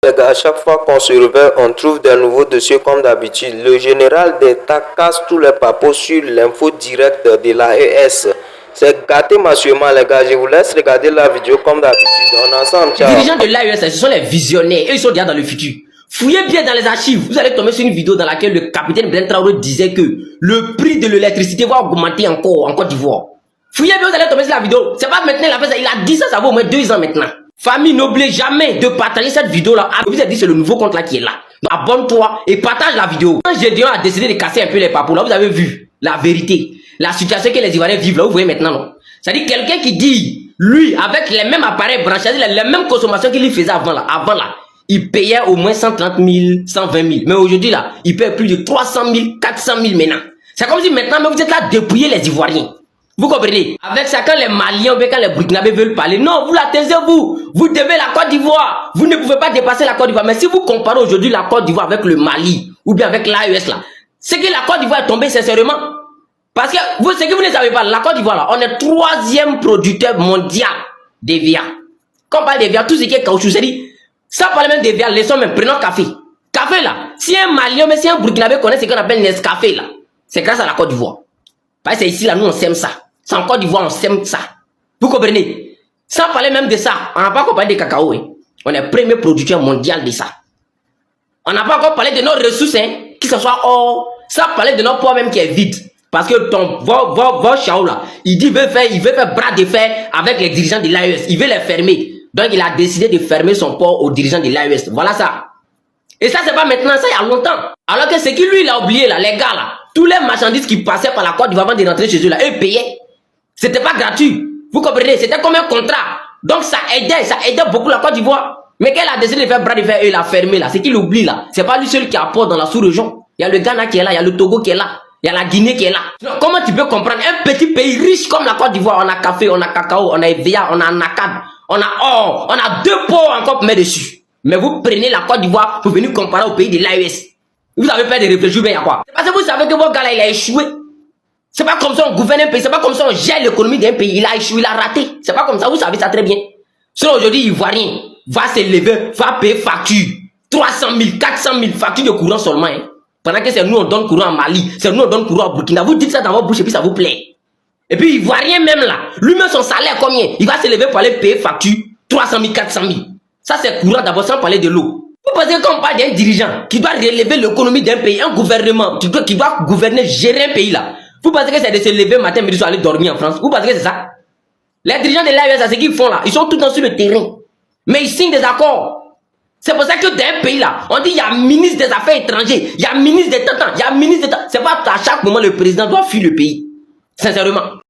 Les gars, à chaque fois qu'on se réveille, on trouve des nouveaux dossiers comme d'habitude. Le général d'État casse tous les papos sur l'info directe de l'AES. C'est gâté massivement les gars, je vous laisse regarder la vidéo comme d'habitude. On est ensemble, ciao. Les dirigeants de l'AES, ce sont les visionnaires, eux ils sont déjà dans le futur. Fouillez bien dans les archives, vous allez tomber sur une vidéo dans laquelle le capitaine Blaise Traoré disait que le prix de l'électricité va augmenter encore en Côte d'Ivoire. Fouillez bien, vous allez tomber sur la vidéo. C'est pas maintenant, il a fait ça, il a dit ça, ça vaut au moins 2 ans maintenant. Famille, n'oubliez jamais de partager cette vidéo-là. Je vous ai dit, c'est le nouveau compte là qui est là. Donc, abonne-toi et partage la vidéo. Quand Gédéon a décidé de casser un peu les papous, là, vous avez vu la vérité. La situation que les Ivoiriens vivent là, vous voyez maintenant, non? C'est-à-dire quelqu'un qui dit, lui, avec les mêmes appareils branchés, les mêmes consommations qu'il faisait avant là, il payait au moins 130 000, 120 000. Mais aujourd'hui là, il paye plus de 300 000, 400 000 maintenant. C'est comme si maintenant, mais vous êtes là à dépouiller les Ivoiriens. Vous comprenez? Avec ça, quand les Maliens ou quand les Burkinabés veulent parler, non, vous la taisez vous. Vous devez la Côte d'Ivoire. Vous ne pouvez pas dépasser la Côte d'Ivoire. Mais si vous comparez aujourd'hui la Côte d'Ivoire avec le Mali, ou bien avec l'AES là, c'est que la Côte d'Ivoire est tombée sincèrement. Parce que, vous, ce que vous ne savez pas, la Côte d'Ivoire là, on est 3e producteur mondial d'EVA. Quand on parle d'EVA, tout ce qui est caoutchouc, c'est dit, sans parler même d'EVA, laissons même, prenons café. Café là, si un Malien, mais si un Burkinabé connaît ce qu'on appelle Nescafé là, c'est grâce à la Côte d'Ivoire. Parce que c'est ici là, nous on sème ça. C'est en Côte d'Ivoire, on sème ça. Vous comprenez? Sans parler même de ça, on n'a pas encore parlé de cacao. Hein. On est premier producteur mondial de ça. On n'a pas encore parlé de nos ressources, hein, qui ce soit or, sans parler de notre poids même qui est vide. Parce que votre chao là, il dit il veut faire bras de fer avec les dirigeants de l'AES. Il veut les fermer. Donc il a décidé de fermer son port aux dirigeants de l'AES. Voilà ça. Et ça, c'est pas maintenant, ça il y a longtemps. Alors que ce qui lui, il a oublié là, les gars là, tous les marchandises qui passaient par la Côte d'Ivoire avant de rentrer chez eux là, eux payaient. C'était pas gratuit. Vous comprenez? C'était comme un contrat. Donc ça aidait beaucoup la Côte d'Ivoire. Mais qu'elle a décidé de faire bras de fer et il a fermé là. C'est qu'il oublie là. C'est pas lui seul qui apporte dans la sous-région. Il y a le Ghana qui est là, il y a le Togo qui est là, il y a la Guinée qui est là. Comment tu peux comprendre un petit pays riche comme la Côte d'Ivoire? On a café, on a cacao, on a EVA, on a NACAD, on a or, on a 2 ports encore pour mettre dessus. Mais vous prenez la Côte d'Ivoire pour venir comparer au pays de l'AES. Vous avez fait des réflexions, mais il y a quoi? Parce que vous savez que votre gars là, il a échoué. C'est pas comme ça on gouverne un pays, c'est pas comme ça on gère l'économie d'un pays. Il a échoué, il a raté. C'est pas comme ça, vous savez ça très bien. Sinon aujourd'hui, Ivoirien va se lever, va payer facture. 300 000, 400 000 factures de courant seulement. Hein. Pendant que c'est nous on donne courant en Mali, c'est nous on donne courant au Burkina. Vous dites ça dans votre bouche et puis ça vous plaît. Et puis Ivoirien même là, lui-même son salaire combien? Il va se lever pour aller payer facture 300 000, 400 000. Ça c'est courant d'abord sans parler de l'eau. Vous pensez qu'on parle d'un dirigeant qui doit relever l'économie d'un pays, un gouvernement qui doit gouverner, gérer un pays là. Vous pensez que c'est de se lever matin, midi, soir, aller dormir en France? Vous pensez que c'est ça? Les dirigeants de l'AES, ce qu'ils font là, ils sont tout le temps sur le terrain. Mais ils signent des accords. C'est pour ça que dans un pays là, on dit il y a ministre des Affaires étrangères, il y a ministre des Tantans, il y a ministre des Tantans. C'est pas à chaque moment le président doit fuir le pays. Sincèrement.